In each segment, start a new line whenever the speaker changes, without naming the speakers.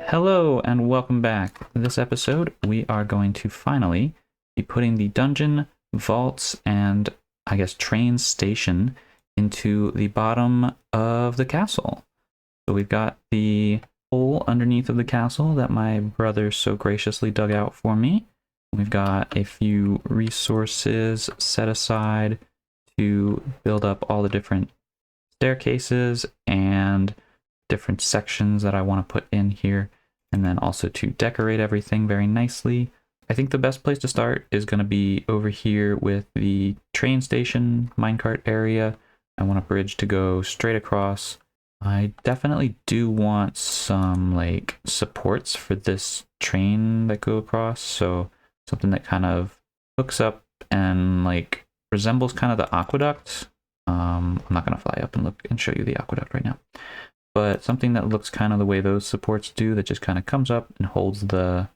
Hello and welcome back. In this episode, we are going to finally be putting the dungeon, vaults, and I guess train station into the bottom of the castle. So we've got the hole underneath of the castle that my brother so graciously dug out for me. We've got a few resources set aside to build up all the different staircases and different sections that I want to put in here, and then also to decorate everything very nicely. I think the best place to start is going to be over here with the train station minecart area. I want a bridge to go straight across. I definitely do want some like supports for this train that go across, so something that kind of hooks up and like resembles kind of the aqueduct. I'm not going to fly up and look and show you the aqueduct right now, but something that looks kind of the way those supports do, that just kind of comes up and holds the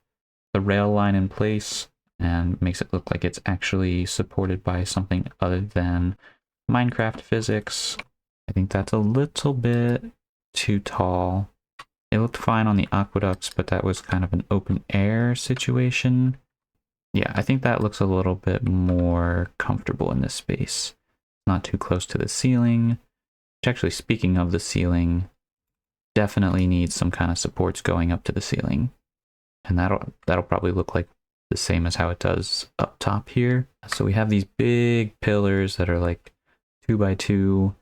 rail line in place and makes it look like it's actually supported by something other than Minecraft physics. I think that's a little bit too tall. It looked fine on the aqueducts, but that was kind of an open air situation. Yeah, I think that looks a little bit more comfortable in this space. Not too close to the ceiling. Which, actually, speaking of the ceiling, definitely needs some kind of supports going up to the ceiling. And that'll probably look like the same as how it does up top here. So we have these big pillars that are like 2 by 2,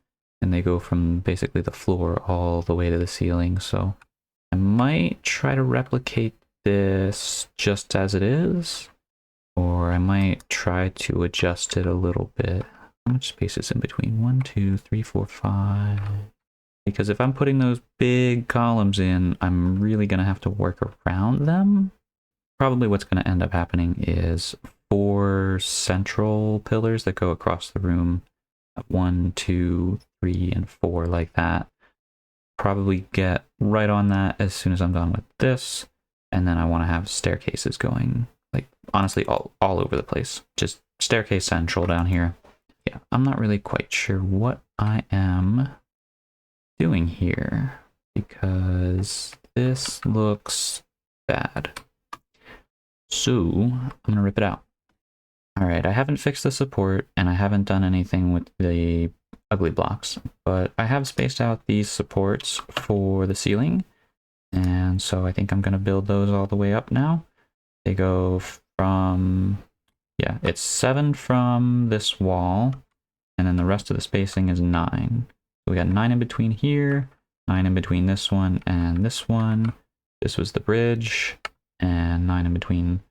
and they go from basically the floor all the way to the ceiling. So I might try to replicate this just as it is, or I might try to adjust it a little bit. How much space is in between? 1, 2, 3, 4, 5. Because if I'm putting those big columns in, I'm really going to have to work around them. Probably what's going to end up happening is 4 central pillars that go across the room. 1, 2, 3, and 4 like that. Probably get right on that as soon as I'm done with this. And then I want to have staircases going, like, honestly, all over the place. Just staircase central down here. Yeah, I'm not really quite sure what I am doing here, because this looks bad. So I'm gonna rip it out. All right, I haven't fixed the support and I haven't done anything with the ugly blocks, but I have spaced out these supports for the ceiling, and so I think I'm gonna build those all the way up now. They go from, yeah, it's 7 from this wall, and then the rest of the spacing is 9. So we got 9 in between here, 9 in between this one and this one. This was the bridge, and 9 in between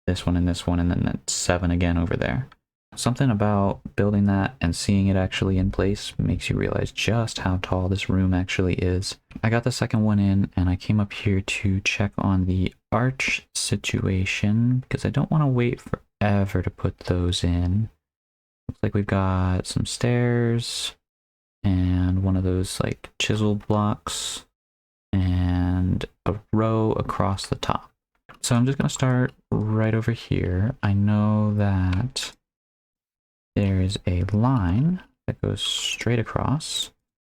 this one, and then that's 7 again over there. Something about building that and seeing it actually in place makes you realize just how tall this room actually is. I got the second one in, and I came up here to check on the arch situation, because I don't want to wait forever to put those in. Looks like we've got some stairs and one of those like chisel blocks and a row across the top. So I'm just going to start right over here. I know that there is a line that goes straight across,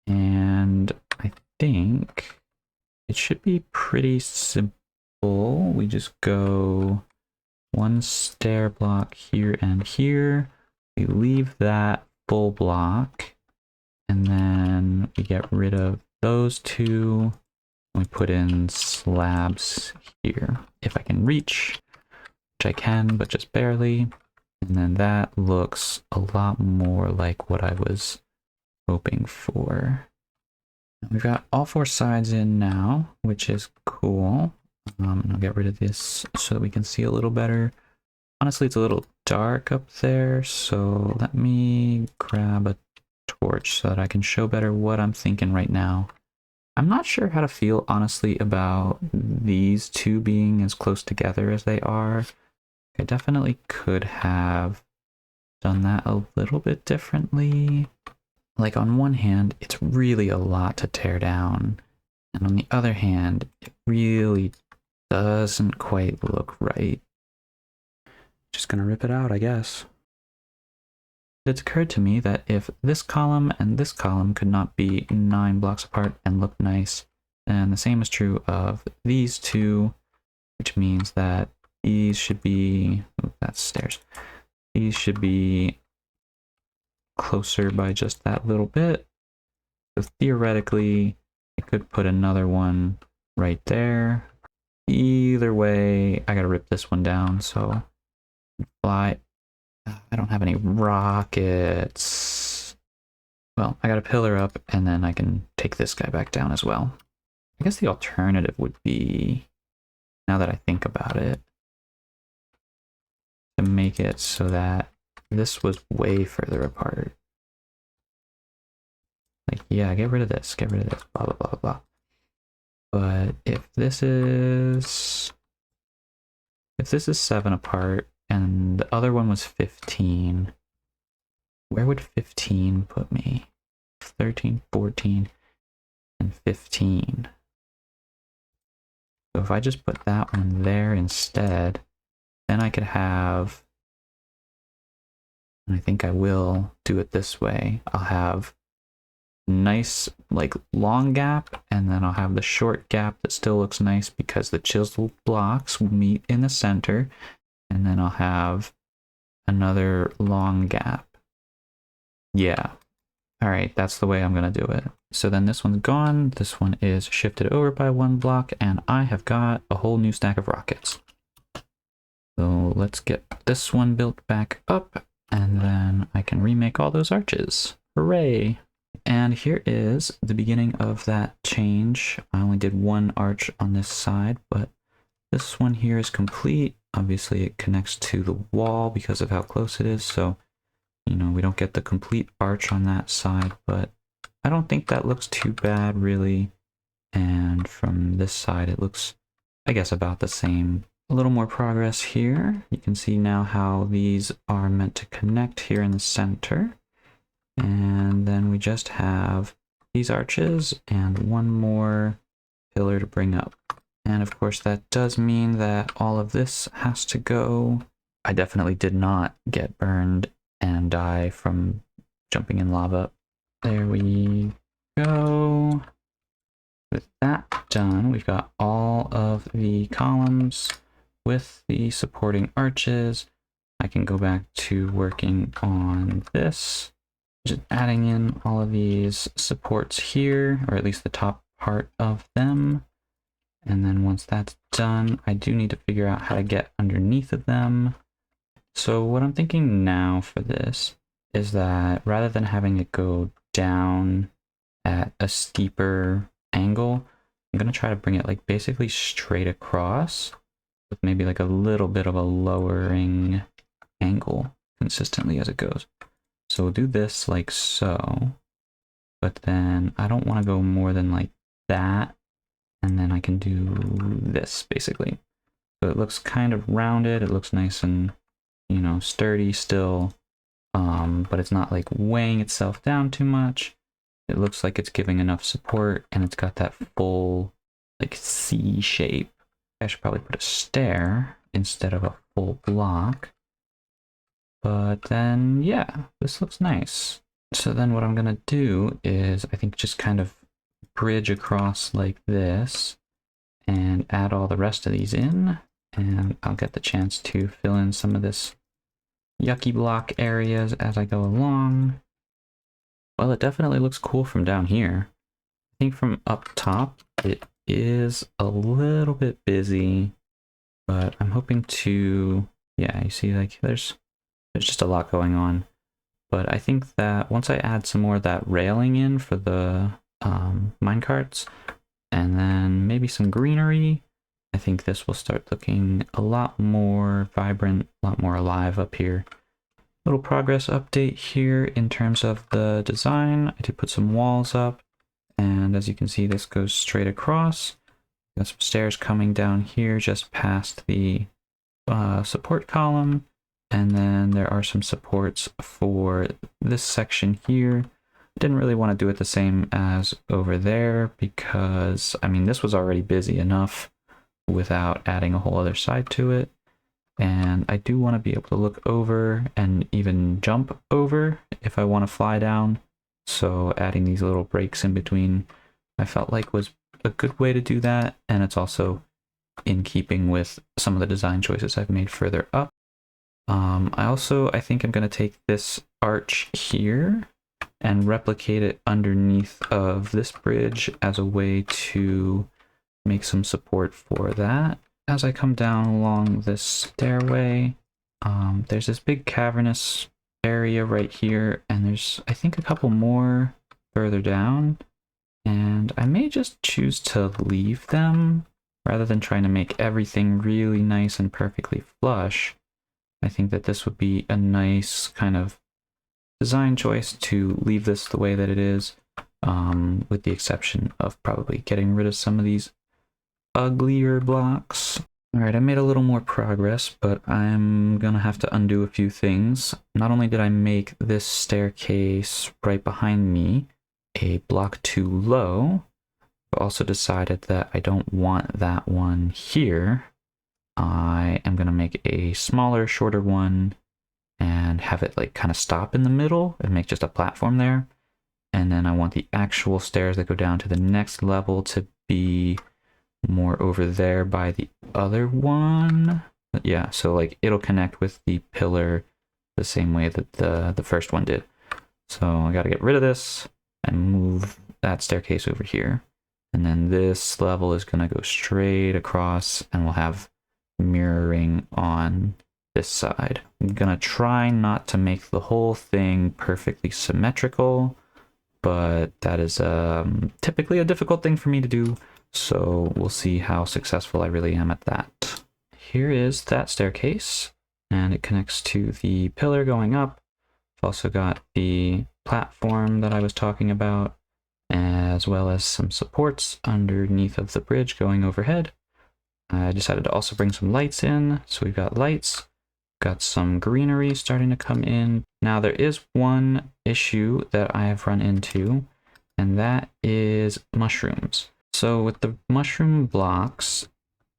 and I think it should be pretty simple. We just go 1 stair block here and here. We leave that full block, and then we get rid of those 2. We put in slabs here, if I can reach, which I can, but just barely. And then that looks a lot more like what I was hoping for. We've got all 4 sides in now, which is cool. And I'll get rid of this so that we can see a little better. Honestly, it's a little dark up there, so let me grab a torch so that I can show better what I'm thinking right now. I'm not sure how to feel, honestly, about these 2 being as close together as they are. I definitely could have done that a little bit differently. Like, on one hand, it's really a lot to tear down, and on the other hand, it really doesn't quite look right. Just gonna rip it out, I guess. It's occurred to me that if this column and this column could not be 9 blocks apart and look nice, And the same is true of these two, which means that these should be, oh, that's stairs. These should be closer by just that little bit. So theoretically, I could put another one right there. Either way, I gotta rip this one down, so fly. I don't have any rockets. Well, I got a pillar up, and then I can take this guy back down as well. I guess the alternative would be, now that I think about it, to make it so that this was way further apart. Like, yeah, get rid of this, blah, blah, blah, blah. But if this is 7 apart, and the other one was 15, where would 15 put me? 13, 14, and 15. So if I just put that one there instead, then I could have, and I think I will do it this way, I'll have a nice like long gap, and then I'll have the short gap that still looks nice because the chiseled blocks will meet in the center, and then I'll have another long gap. Yeah. All right, that's the way I'm gonna do it. So then this one's gone, this one is shifted over by 1 block, and I have got a whole new stack of rockets. So let's get this one built back up, and then I can remake all those arches. Hooray! And here is the beginning of that change. I only did 1 arch on this side, but this one here is complete. Obviously it connects to the wall because of how close it is, so you know, we don't get the complete arch on that side, but I don't think that looks too bad really. And from this side it looks, I guess, about the same. A little more progress here. You can see now how these are meant to connect here in the center. And then we just have these arches and 1 more pillar to bring up. And of course that does mean that all of this has to go. I definitely did not get burned and die from jumping in lava. There we go. With that done, we've got all of the columns with the supporting arches. I can go back to working on this, just adding in all of these supports here, or at least the top part of them. And then once that's done, I do need to figure out how to get underneath of them. So what I'm thinking now for this is that rather than having it go down at a steeper angle, I'm going to try to bring it like basically straight across with maybe like a little bit of a lowering angle consistently as it goes. So we'll do this like so, but then I don't want to go more than like that. And then I can do this basically. So it looks kind of rounded. It looks nice and, you know, sturdy still, but it's not like weighing itself down too much. It looks like it's giving enough support, and it's got that full like C shape. I should probably put a stair instead of a full block. But then, yeah, this looks nice. So then what I'm gonna do is, I think, just kind of bridge across like this and add all the rest of these in, and I'll get the chance to fill in some of this yucky block areas as I go along. Well, it definitely looks cool from down here. I think from up top it is a little bit busy, but I'm hoping to, yeah, you see like there's just a lot going on. But I think that once I add some more of that railing in for the minecarts, and then maybe some greenery, I think this will start looking a lot more vibrant, a lot more alive up here. Little progress update here in terms of the design. I did put some walls up, and as you can see, this goes straight across. Got some stairs coming down here just past the support column, and then there are some supports for this section here. Didn't really want to do it the same as over there because, I mean, this was already busy enough without adding a whole other side to it. And I do want to be able to look over and even jump over if I want to fly down. So adding these little breaks in between, I felt like was a good way to do that, and it's also in keeping with some of the design choices I've made further up. I think I'm going to take this arch here and replicate it underneath of this bridge as a way to make some support for that. As I come down along this stairway, there's this big cavernous area right here, and there's, I think, a couple more further down, and I may just choose to leave them rather than trying to make everything really nice and perfectly flush. I think that this would be a nice kind of design choice to leave this the way that it is, with the exception of probably getting rid of some of these uglier blocks. All right, I made a little more progress, but I'm gonna have to undo a few things. Not only did I make this staircase right behind me a block too low, but also decided that I don't want that one here. I am gonna make a smaller, shorter one and have it like kind of stop in the middle and make just a platform there. And then I want the actual stairs that go down to the next level to be more over there by the other one. But yeah, so like it'll connect with the pillar the same way that the first one did. So I got to get rid of this and move that staircase over here. And then this level is going to go straight across, and we'll have mirroring on this side. I'm going to try not to make the whole thing perfectly symmetrical, but that is typically a difficult thing for me to do. So we'll see how successful I really am at that. Here is that staircase, and it connects to the pillar going up. I've also got the platform that I was talking about, as well as some supports underneath of the bridge going overhead. I decided to also bring some lights in. So we've got lights, got some greenery starting to come in. Now there is one issue that I have run into, and that is mushrooms. So with the mushroom blocks,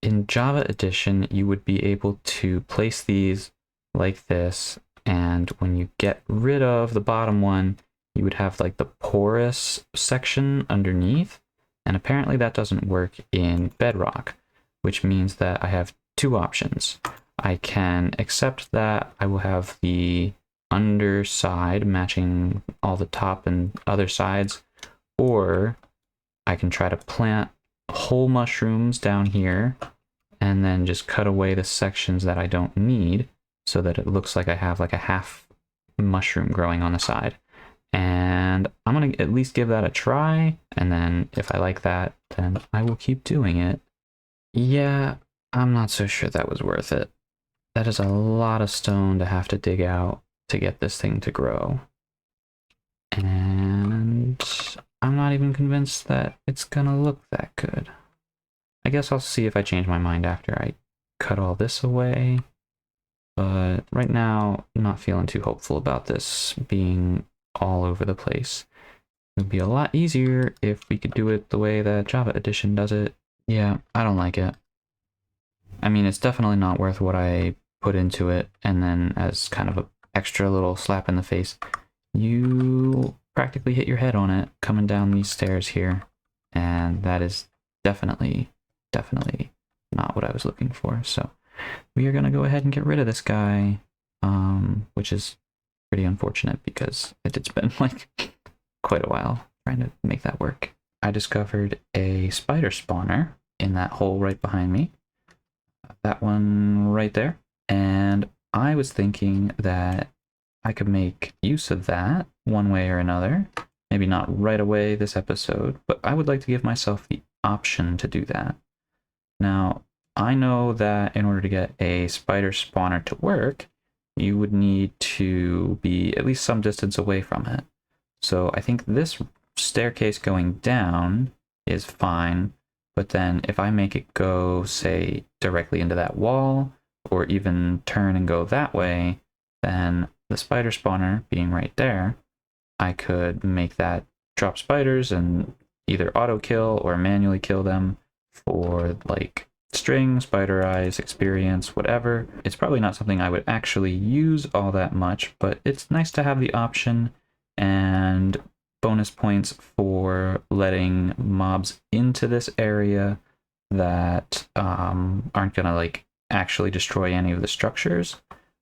in Java Edition, you would be able to place these like this, and when you get rid of the bottom one, you would have like the porous section underneath, and apparently that doesn't work in Bedrock, which means that I have two options. I can accept that I will have the underside matching all the top and other sides, or I can try to plant whole mushrooms down here and then just cut away the sections that I don't need so that it looks like I have like a half mushroom growing on the side. And I'm going to at least give that a try, and then if I like that, then I will keep doing it. Yeah, I'm not so sure that was worth it. That is a lot of stone to have to dig out to get this thing to grow. And I'm not even convinced that it's gonna look that good. I guess I'll see if I change my mind after I cut all this away. But right now, I'm not feeling too hopeful about this being all over the place. It would be a lot easier if we could do it the way that Java Edition does it. Yeah, I don't like it. I mean, it's definitely not worth what I put into it, and then as kind of an extra little slap in the face, you practically hit your head on it coming down these stairs here, and that is definitely not what I was looking for. So we are going to go ahead and get rid of this guy, which is pretty unfortunate because I did spend like quite a while trying to make that work. I discovered a spider spawner in that hole right behind me. That one right there. And I was thinking that I could make use of that one way or another. Maybe not right away this episode, but I would like to give myself the option to do that. Now, I know that in order to get a spider spawner to work, you would need to be at least some distance away from it. So I think this staircase going down is fine, but then if I make it go, say, directly into that wall, or even turn and go that way, then the spider spawner being right there, I could make that drop spiders and either auto kill or manually kill them for like string, spider eyes, experience, whatever. It's probably not something I would actually use all that much, but it's nice to have the option, and bonus points for letting mobs into this area that aren't gonna like actually destroy any of the structures.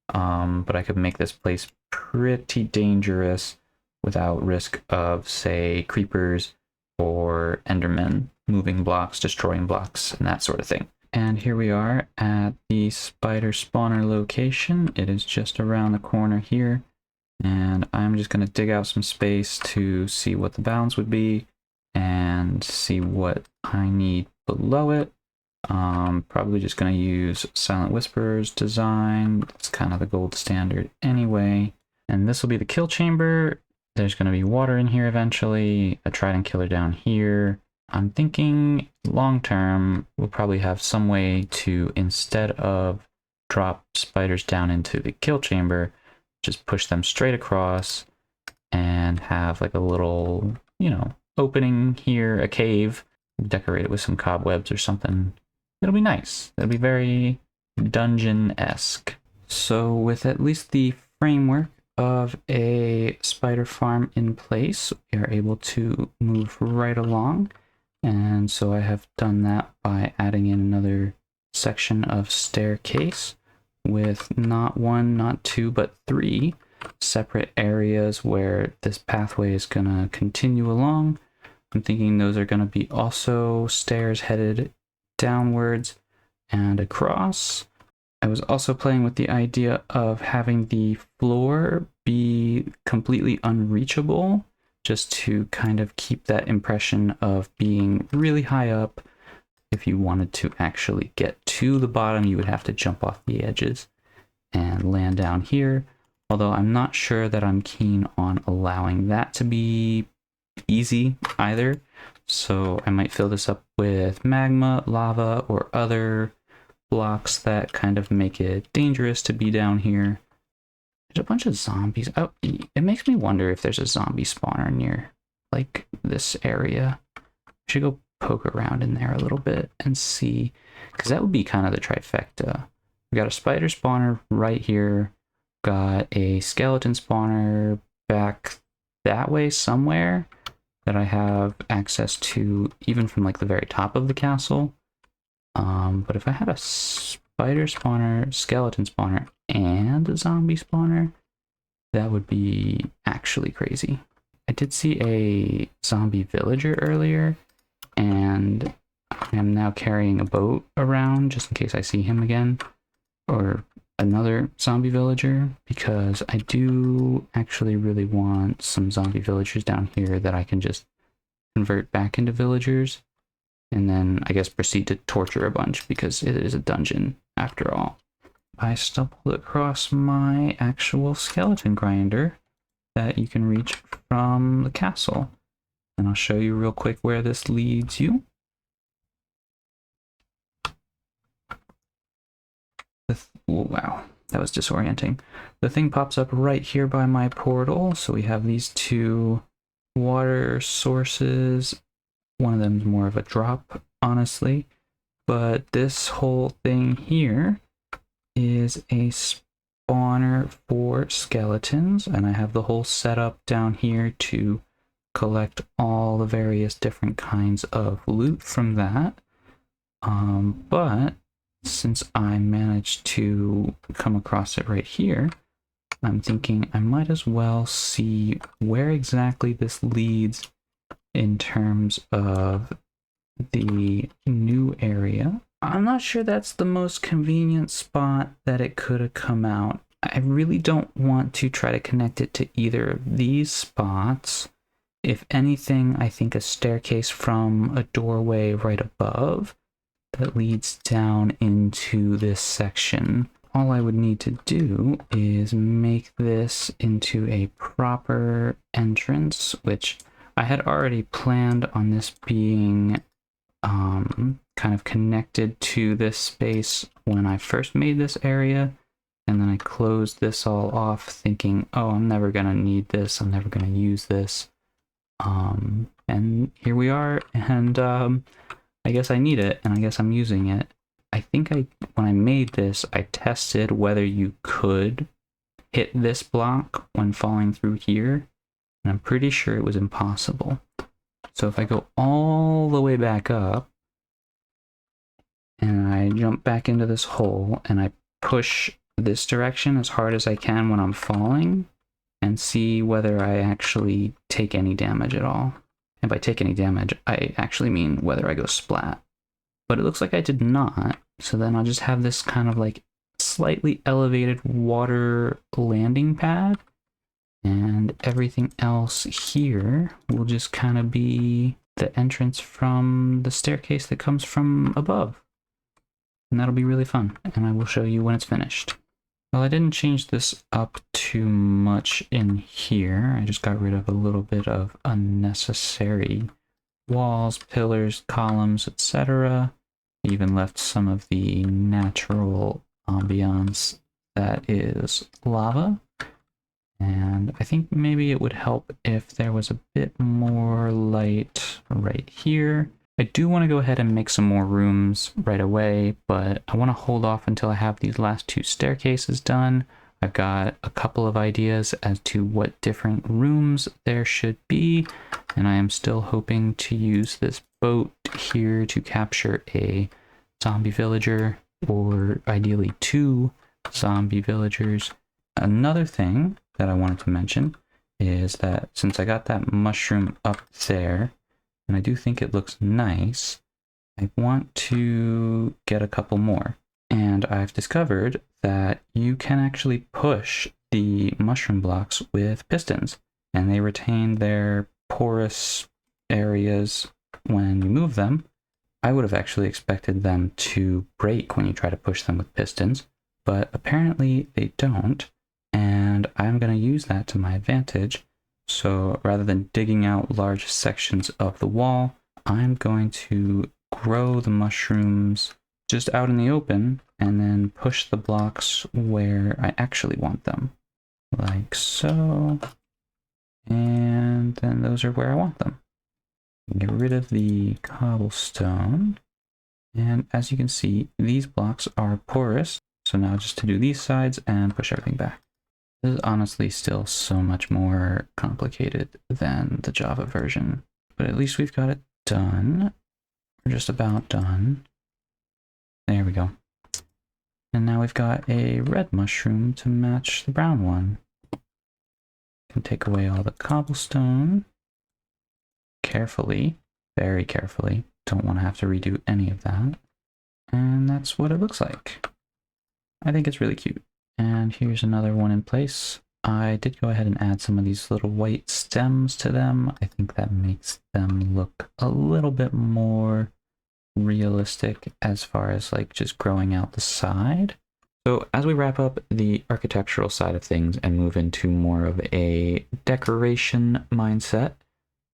But I could make this place pretty dangerous without risk of, say, creepers or endermen moving blocks, destroying blocks, and that sort of thing. And here we are at the spider spawner location. It is just around the corner here. And I'm just going to dig out some space to see what the bounds would be and see what I need below it. Probably just going to use Silent Whisperer's design. It's kind of the gold standard anyway. And this will be the kill chamber. There's going to be water in here eventually, a trident killer down here. I'm thinking long term, we'll probably have some way to, instead of drop spiders down into the kill chamber, just push them straight across and have like a little, you know, opening here, a cave, decorate it with some cobwebs or something. It'll be nice. It'll be very dungeon-esque. So with at least the framework of a spider farm in place, we are able to move right along. And so I have done that by adding in another section of staircase with not one, not two, but three separate areas where this pathway is gonna continue along. I'm thinking those are gonna be also stairs headed downwards and across. I was also playing with the idea of having the floor be completely unreachable, just to kind of keep that impression of being really high up. If you wanted to actually get to the bottom, you would have to jump off the edges and land down here. Although I'm not sure that I'm keen on allowing that to be easy either. So I might fill this up with magma, lava, or other blocks that kind of make it dangerous to be down here. There's a bunch of zombies. Oh, it makes me wonder if there's a zombie spawner near like this area. I should go poke around in there a little bit and see, because that would be kind of the trifecta. We got a spider spawner right here, got a skeleton spawner back that way somewhere that I have access to even from like the very top of the castle. But if I had a spider spawner, skeleton spawner, and a zombie spawner, that would be actually crazy. I did see a zombie villager earlier, and I am now carrying a boat around just in case I see him again, or another zombie villager, because I do actually really want some zombie villagers down here that I can just convert back into villagers, and then I guess proceed to torture a bunch because it is a dungeon after all. I stumbled across my actual skeleton grinder that you can reach from the castle, and I'll show you real quick where this leads you. Wow, that was disorienting. The thing pops up right here by my portal. So we have these two water sources. One of them is more of a drop, honestly. But this whole thing here is a spawner for skeletons. And I have the whole setup down here to collect all the various different kinds of loot from that. But since I managed to come across it right here, I'm thinking I might as well see where exactly this leads in terms of the new area. I'm not sure that's the most convenient spot that it could have come out. I really don't want to try to connect it to either of these spots. If anything, I think a staircase from a doorway right above that leads down into this section. All I would need to do is make this into a proper entrance, which I had already planned on this being kind of connected to this space when I first made this area. And then I closed this all off thinking, oh, I'm never going to need this. I'm never going to use this. And here we are. And I guess I need it, and I guess I'm using it. I think when I made this, I tested whether you could hit this block when falling through here. and I'm pretty sure it was impossible. So if I go all the way back up, and I jump back into this hole, and I push this direction as hard as I can when I'm falling, and see whether I actually take any damage at all. And by take any damage, I actually mean whether I go splat. But it looks like I did not, so then I'll just have this kind of like slightly elevated water landing pad, and everything else here will just kind of be the entrance from the staircase that comes from above. And that'll be really fun, and I will show you when it's finished. Well, I didn't change this up too much in here. I just got rid of a little bit of unnecessary walls, pillars, columns, etc. Even left some of the natural ambiance that is lava. And I think maybe it would help if there was a bit more light right here. I do want to go ahead and make some more rooms right away, but I want to hold off until I have these last two staircases done. I've got a couple of ideas as to what different rooms there should be, and I am still hoping to use this boat here to capture a zombie villager, or ideally 2 zombie villagers. Another thing that I wanted to mention is that since I got that mushroom up there, and I do think it looks nice, I want to get a couple more. And I've discovered that you can actually push the mushroom blocks with pistons, and they retain their porous areas when you move them. I would have actually expected them to break when you try to push them with pistons, but apparently they don't, and I'm going to use that to my advantage. So rather than digging out large sections of the wall, I'm going to grow the mushrooms just out in the open and then push the blocks where I actually want them. Like so. And then those are where I want them. Get rid of the cobblestone. And as you can see, these blocks are porous. So now just to do these sides and push everything back. This is honestly still so much more complicated than the Java version, but at least we've got it done. We're just about done. There we go. And now we've got a red mushroom to match the brown one. Can take away all the cobblestone. Carefully, very carefully. Don't want to have to redo any of that. And that's what it looks like. I think it's really cute. And here's another one in place. I did go ahead and add some of these little white stems to them. I think that makes them look a little bit more realistic as far as like just growing out the side. So as we wrap up the architectural side of things and move into more of a decoration mindset,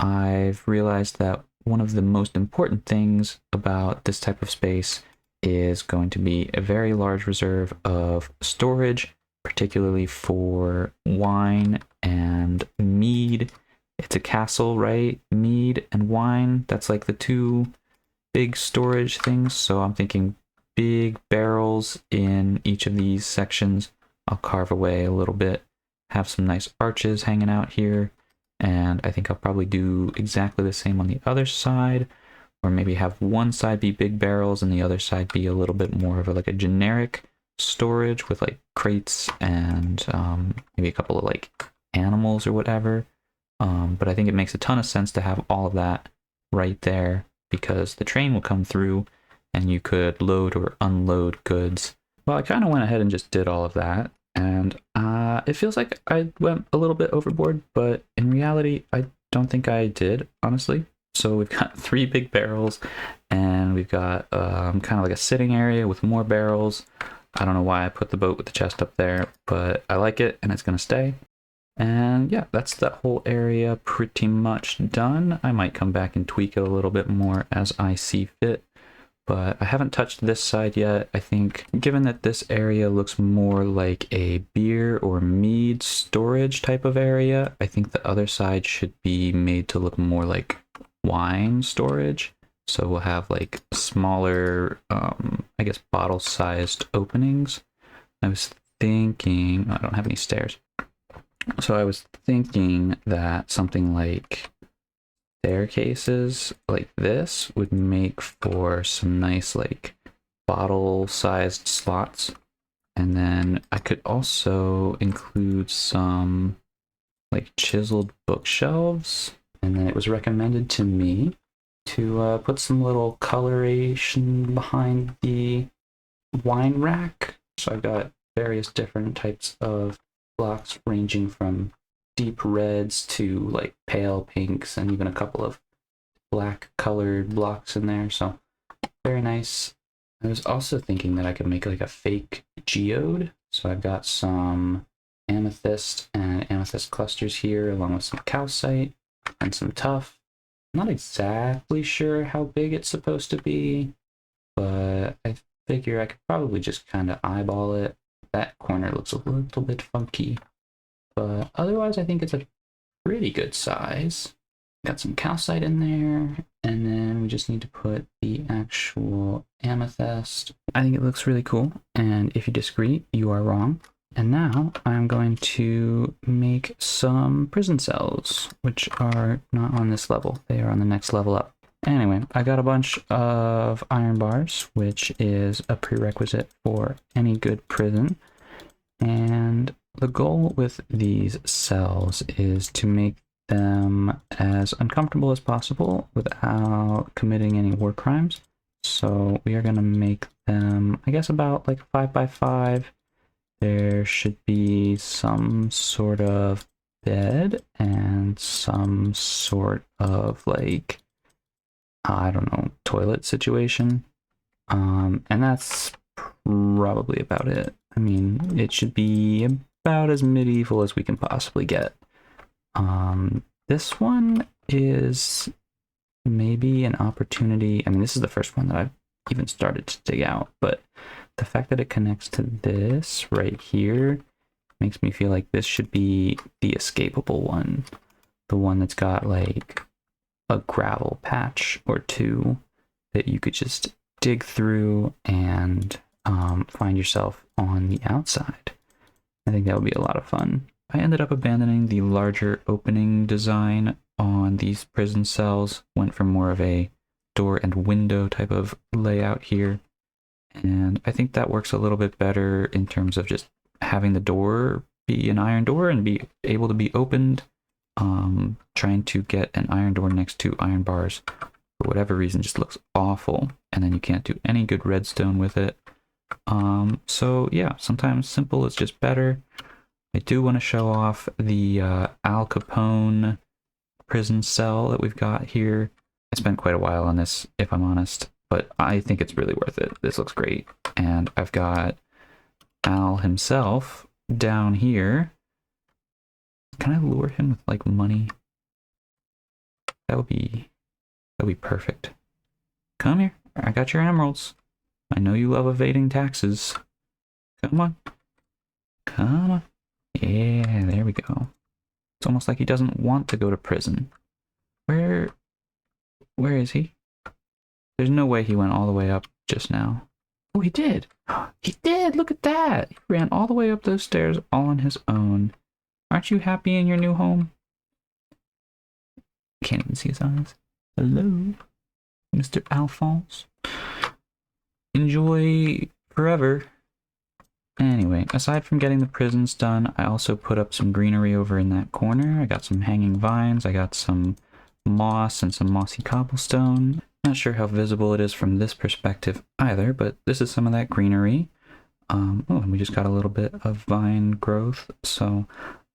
I've realized that one of the most important things about this type of space is going to be a very large reserve of storage, particularly for wine and mead. It's a castle, right? Mead and wine, that's like the 2 big storage things. So I'm thinking big barrels in each of these sections. I'll carve away a little bit, have some nice arches hanging out here. And I think I'll probably do exactly the same on the other side. Or maybe have one side be big barrels and the other side be a little bit more of like a generic storage with like crates and maybe a couple of like animals or whatever. But I think it makes a ton of sense to have all of that right there because the train will come through and you could load or unload goods. Well, I kind of went ahead and just did all of that. And it feels like I went a little bit overboard, but in reality, I don't think I did, honestly. So we've got 3 big barrels and we've got kind of like a sitting area with more barrels. I don't know why I put the boat with the chest up there, but I like it and it's going to stay. And yeah, that's that whole area pretty much done. I might come back and tweak it a little bit more as I see fit, but I haven't touched this side yet. I think given that this area looks more like a beer or mead storage type of area, I think the other side should be made to look more like wine storage. So we'll have like smaller, I guess bottle sized openings. I was thinking, I don't have any stairs. So I was thinking that something like staircases like this would make for some nice like bottle-sized slots. And then I could also include some like chiseled bookshelves. And then it was recommended to me to put some little coloration behind the wine rack. So I've got various different types of blocks ranging from deep reds to like pale pinks and even a couple of black colored blocks in there. So very nice. I was also thinking that I could make like a fake geode. So I've got some amethyst and amethyst clusters here, along with some calcite and some tuff. I'm not exactly sure how big it's supposed to be, but I figure I could probably just kind of eyeball it. That corner looks a little bit funky, but otherwise I think it's a pretty good size. Got some calcite in there, and then we just need to put the actual amethyst. I think it looks really cool, and if you disagree, you are wrong. And now I'm going to make some prison cells, which are not on this level. They are on the next level up. Anyway, I got a bunch of iron bars, which is a prerequisite for any good prison. And the goal with these cells is to make them as uncomfortable as possible without committing any war crimes. So we are going to make them, I guess, about like 5 by 5. There should be some sort of bed and some sort of like, I don't know, toilet situation. And that's probably about it. I mean, it should be about as medieval as we can possibly get. This one is maybe an opportunity. I mean, this is the first one that I've even started to dig out, but the fact that it connects to this right here makes me feel like this should be the escapable one. The one that's got like a gravel patch or two that you could just dig through and find yourself on the outside. I think that would be a lot of fun. I ended up abandoning the larger opening design on these prison cells, went for more of a door and window type of layout here. And I think that works a little bit better in terms of just having the door be an iron door and be able to be opened. Trying to get an iron door next to iron bars, for whatever reason, just looks awful. And then you can't do any good redstone with it. So yeah, sometimes simple is just better. I do want to show off the Al Capone prison cell that we've got here. I spent quite a while on this, if I'm honest, but I think it's really worth it. This looks great. And I've got Al himself down here. Can I lure him with like money? That would be perfect. Come here. I got your emeralds. I know you love evading taxes. Come on. Come on. Yeah, there we go. It's almost like he doesn't want to go to prison. Where is he? There's no way he went all the way up just now. Oh, he did. He did. Look at that. He ran all the way up those stairs all on his own. Aren't you happy in your new home? Can't even see his eyes. Hello, Mr. Alphonse. Enjoy forever. Anyway, aside from getting the prisons done, I also put up some greenery over in that corner. I got some hanging vines. I got some moss and some mossy cobblestone. Not sure how visible it is from this perspective either, but this is some of that greenery. Oh, and we just got a little bit of vine growth, so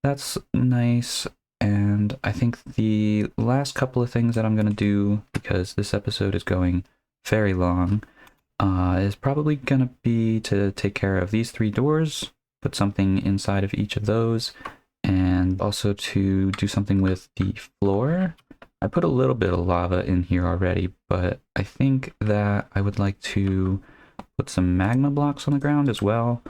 that's nice. And I think the last couple of things that I'm going to do, because this episode is going very long, is probably going to be to take care of these 3 doors, put something inside of each of those, and also to do something with the floor. I put a little bit of lava in here already, but I think that I would like to put some magma blocks on the ground as well.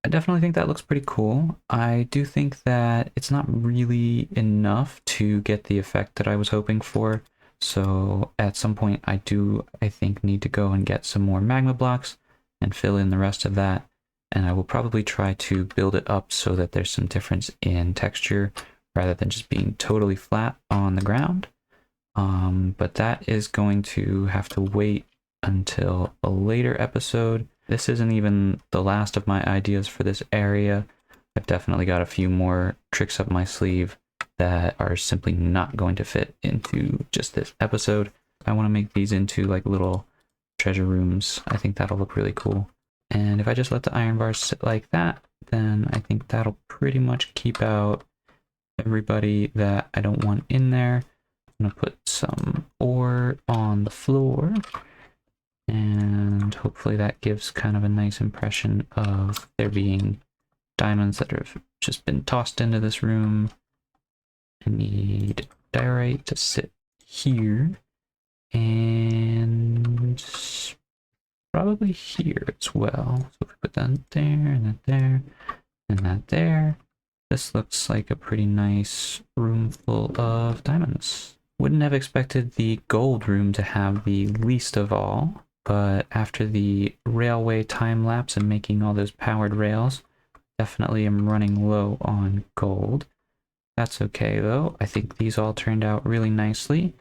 I definitely think that looks pretty cool. I do think that it's not really enough to get the effect that I was hoping for. So at some point I think, need to go and get some more magma blocks and fill in the rest of that. and I will probably try to build it up so that there's some difference in texture rather than just being totally flat on the ground. But that is going to have to wait until a later episode. This isn't even the last of my ideas for this area. I've definitely got a few more tricks up my sleeve that are simply not going to fit into just this episode. I want to make these into like little treasure rooms. I think that'll look really cool. And if I just let the iron bars sit like that, then I think that'll pretty much keep out everybody that I don't want in there. I'm gonna put some ore on the floor, and hopefully that gives kind of a nice impression of there being diamonds that have just been tossed into this room. I need diorite to sit here, and probably here as well. So if we put that there, and that there, and that there, this looks like a pretty nice room full of diamonds. Wouldn't have expected the gold room to have the least of all, but after the railway time lapse and making all those powered rails, definitely am running low on gold. That's okay though. I think these all turned out really nicely.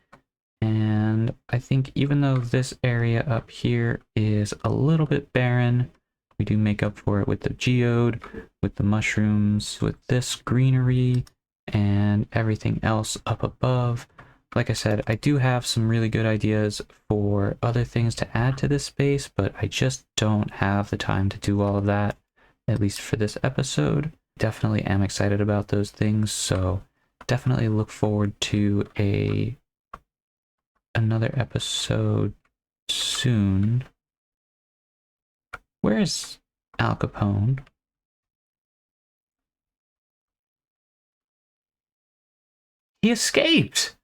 And I think even though this area up here is a little bit barren, we do make up for it with the geode, with the mushrooms, with this greenery, and everything else up above. Like I said, I do have some really good ideas for other things to add to this space, but I just don't have the time to do all of that, at least for this episode. Definitely am excited about those things, so definitely look forward to another episode soon. Where's Al Capone? He escaped!